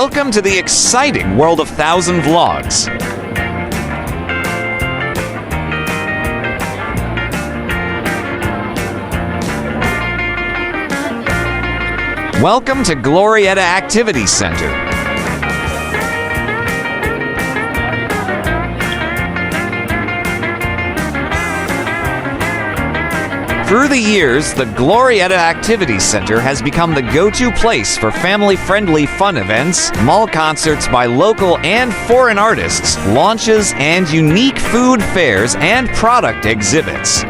Welcome to the exciting world of 1,000 Vlogs. Welcome to Glorietta Activity Center. Through the years, the Glorietta Activity Center has become the go-to place for family-friendly fun events, mall concerts by local and foreign artists, launches, and unique food fairs and product exhibits.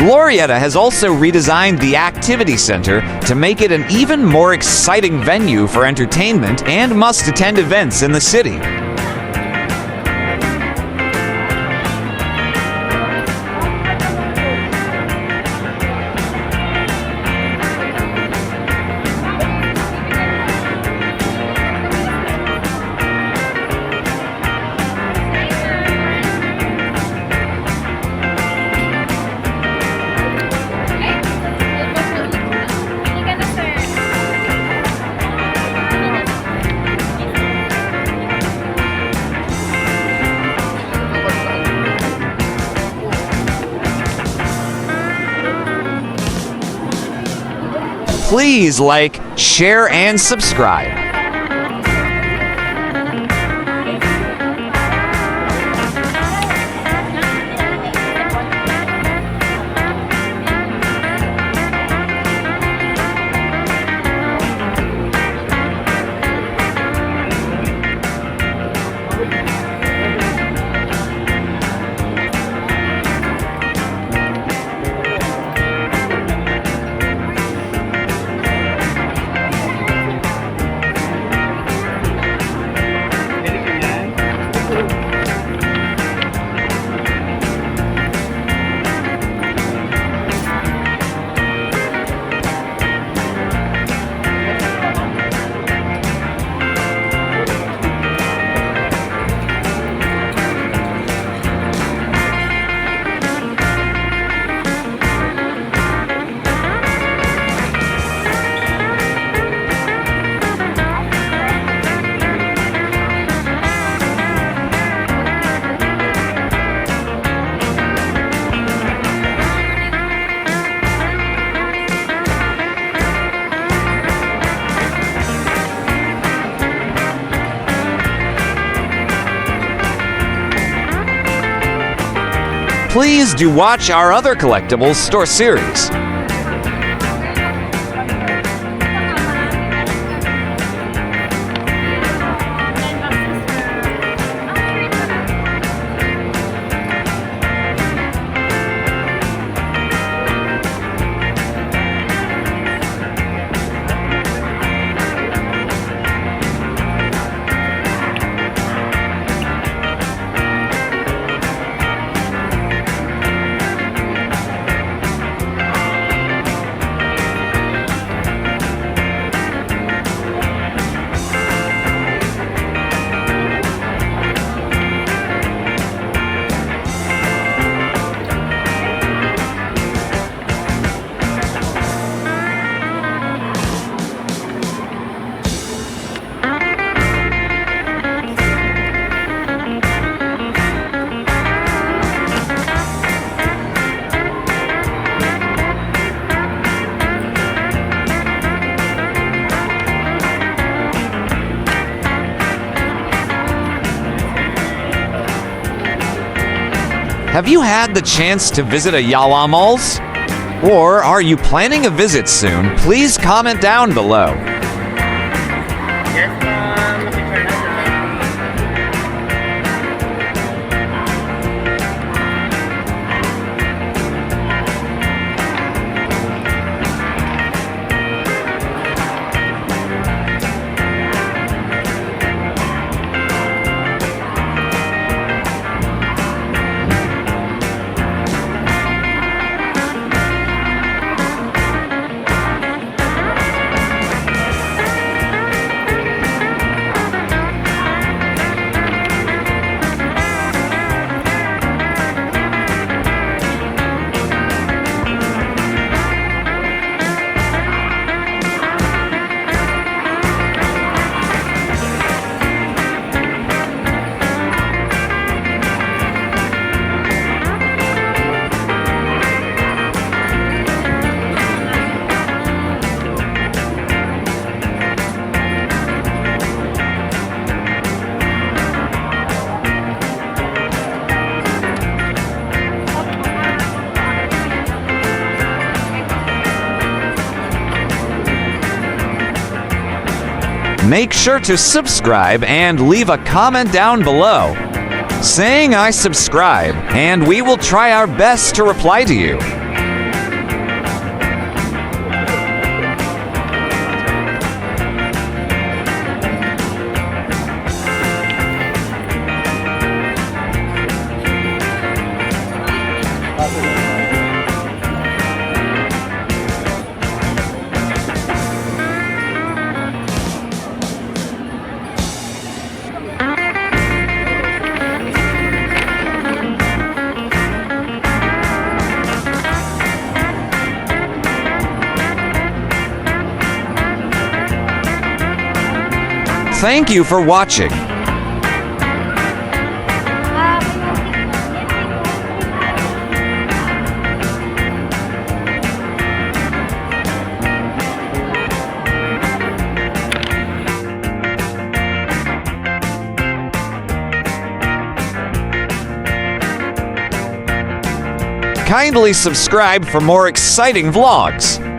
Glorietta has also redesigned the Activity Center to make it an even more exciting venue for entertainment and must-attend events in the city. Please like, share, and subscribe. Please do watch our other collectibles store series. Have you had the chance to visit a Yawa Malls? Or are you planning a visit soon? Please comment down below. Make sure to subscribe and leave a comment down below saying I subscribe, and we will try our best to reply to you. Thank you for watching. Kindly subscribe for more exciting vlogs.